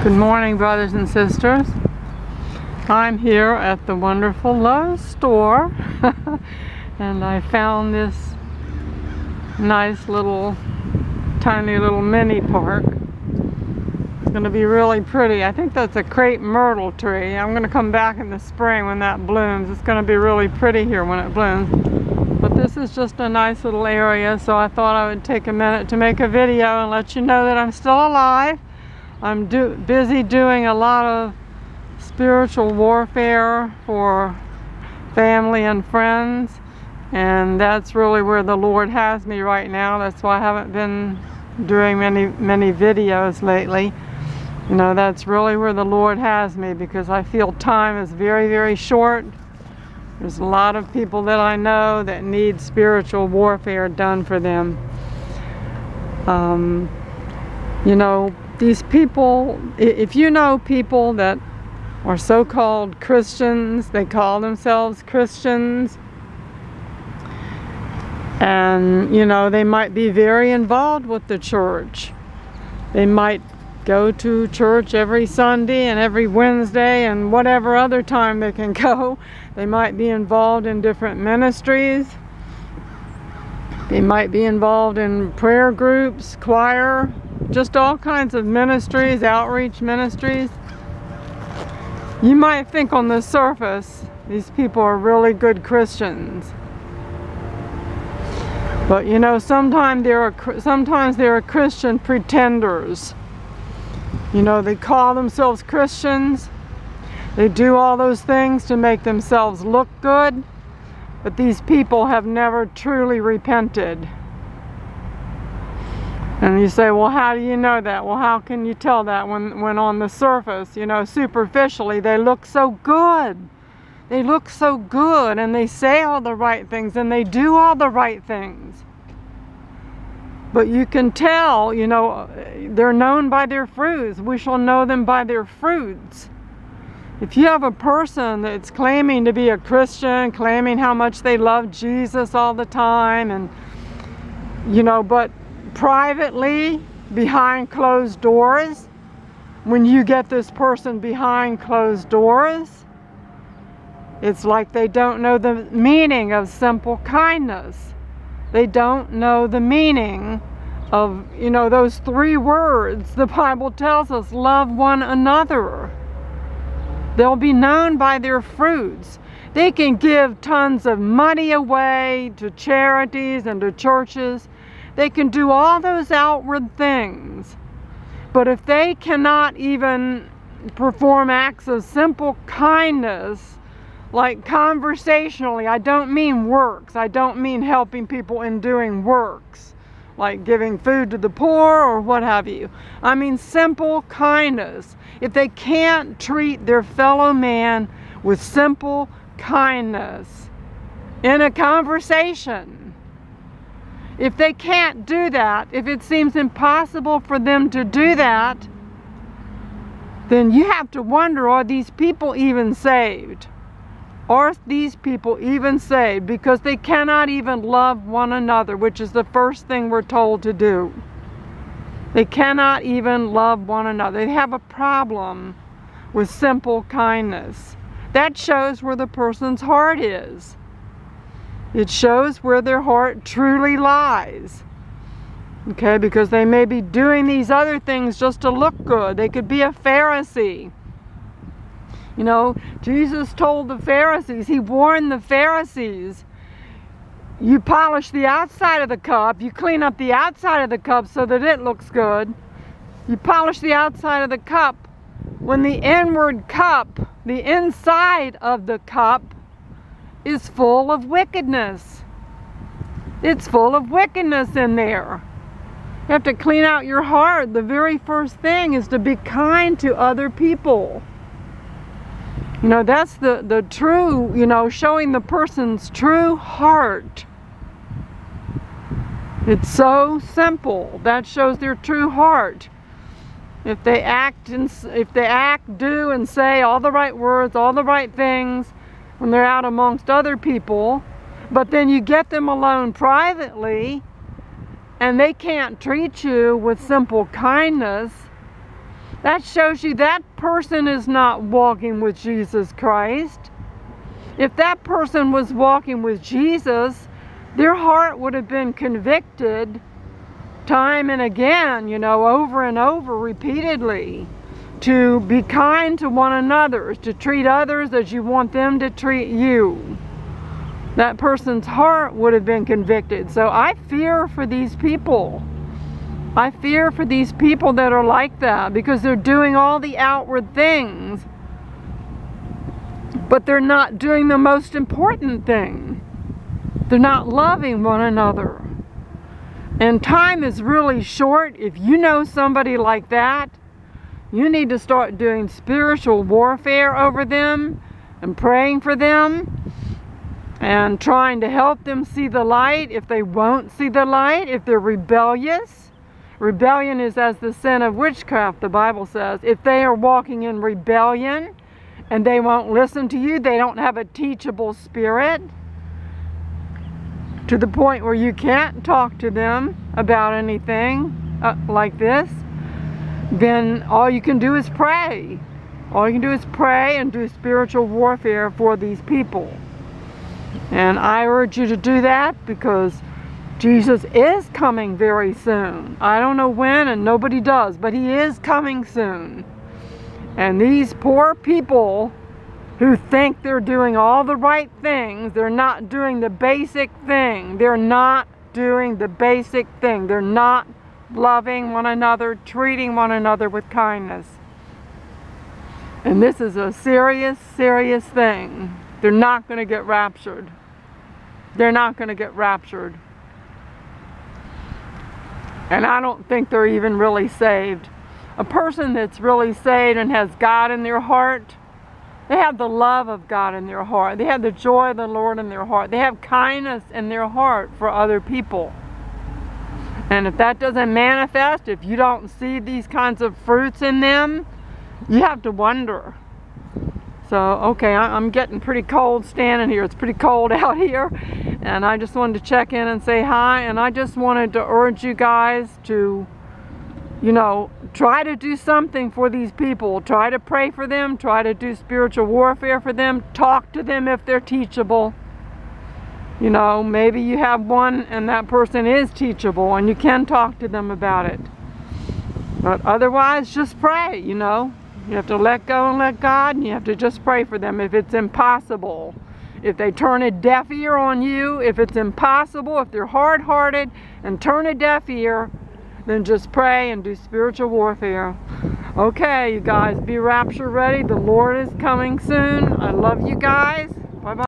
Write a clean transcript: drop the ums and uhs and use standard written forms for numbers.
Good morning, brothers and sisters. I'm here at the wonderful Lowe's store and I found this nice little tiny little mini park. It's going to be really pretty. I think that's a crepe myrtle tree. I'm going to come back in the spring when that blooms. It's going to be really pretty here when it blooms. But this is just a nice little area, so I thought I would take a minute to make a video and let you know that I'm still alive. I'm busy doing a lot of spiritual warfare for family and friends, and that's really where the Lord has me right now. That's why I haven't been doing many videos lately. You know, that's really where the Lord has me, because I feel time is very short. There's a lot of people that I know that need spiritual warfare done for them. You know, these people, if you know people that are so-called Christians, they call themselves Christians, and you know, they might be very involved with the church. They might go to church every Sunday and every Wednesday and whatever other time they can go. They might be involved in different ministries. They might be involved in prayer groups, choir, just all kinds of ministries, outreach ministries. You might think on the surface these people are really good Christians, but you know, sometimes they're Christian pretenders. You know, they call themselves Christians. They do all those things to make themselves look good, but these people have never truly repented. And you say, well, how do you know that? Well, how can you tell that when on the surface, you know, superficially, they look so good. They look so good, and they say all the right things, and they do all the right things. But you can tell, you know, they're known by their fruits. We shall know them by their fruits. If you have a person that's claiming to be a Christian, claiming how much they love Jesus all the time, and, you know, but privately, behind closed doors, when you get this person behind closed doors, it's like they don't know the meaning of simple kindness. They don't know the meaning of, you know, those 3 words the Bible tells us: love one another. They'll be known by their fruits. They can give tons of money away to charities and to churches. They can do all those outward things. But if they cannot even perform acts of simple kindness, like conversationally, I don't mean works. I don't mean helping people in doing works, like giving food to the poor or what have you. I mean simple kindness. If they can't treat their fellow man with simple kindness in a conversation, if they can't do that, if it seems impossible for them to do that, then you have to wonder, are these people even saved? Are these people even saved? Because they cannot even love one another, which is the first thing we're told to do. They cannot even love one another. They have a problem with simple kindness. That shows where the person's heart is. It shows where their heart truly lies. Okay, because they may be doing these other things just to look good. They could be a Pharisee. You know, Jesus told the Pharisees, he warned the Pharisees, you polish the outside of the cup, you clean up the outside of the cup so that it looks good. You polish the outside of the cup when the inward cup, the inside of the cup, is full of wickedness. It's full of wickedness in there. You have to clean out your heart. The very first thing is to be kind to other people. You know, that's the true, you know, showing the person's true heart. It's so simple. That shows their true heart. If they act, do, and say all the right words, all the right things when they're out amongst other people, but then you get them alone privately and they can't treat you with simple kindness, that shows you that person is not walking with Jesus Christ. If that person was walking with Jesus, their heart would have been convicted time and again, you know, over and over, repeatedly, to be kind to one another, to treat others as you want them to treat you. That person's heart would have been convicted. So I fear for these people. I fear for these people that are like that, because they're doing all the outward things, but they're not doing the most important thing. They're not loving one another. And time is really short. If you know somebody like that, you need to start doing spiritual warfare over them and praying for them and trying to help them see the light if they won't see the light, if they're rebellious. Rebellion is as the sin of witchcraft, the Bible says. If they are walking in rebellion and they won't listen to you, they don't have a teachable spirit to the point where you can't talk to them about anything like this, then all you can do is pray. All you can do is pray and do spiritual warfare for these people. And I urge you to do that, because Jesus is coming very soon. I don't know when, and nobody does, but he is coming soon. And these poor people who think they're doing all the right things, they're not doing the basic thing. They're not doing the basic thing. They're not loving one another, treating one another with kindness. And this is a serious, serious thing. They're not going to get raptured. They're not going to get raptured. And I don't think they're even really saved. A person that's really saved and has God in their heart, they have the love of God in their heart. They have the joy of the Lord in their heart. They have kindness in their heart for other people. And if that doesn't manifest, if you don't see these kinds of fruits in them, you have to wonder. So, okay, I'm getting pretty cold standing here. It's pretty cold out here. And I just wanted to check in and say hi. And I just wanted to urge you guys to, you know, try to do something for these people. Try to pray for them. Try to do spiritual warfare for them. Talk to them if they're teachable. You know, maybe you have one and that person is teachable and you can talk to them about it. But otherwise, just pray, you know. You have to let go and let God, and you have to just pray for them if it's impossible. If they turn a deaf ear on you, if it's impossible, if they're hard-hearted and turn a deaf ear, then just pray and do spiritual warfare. Okay, you guys, be rapture ready. The Lord is coming soon. I love you guys. Bye-bye.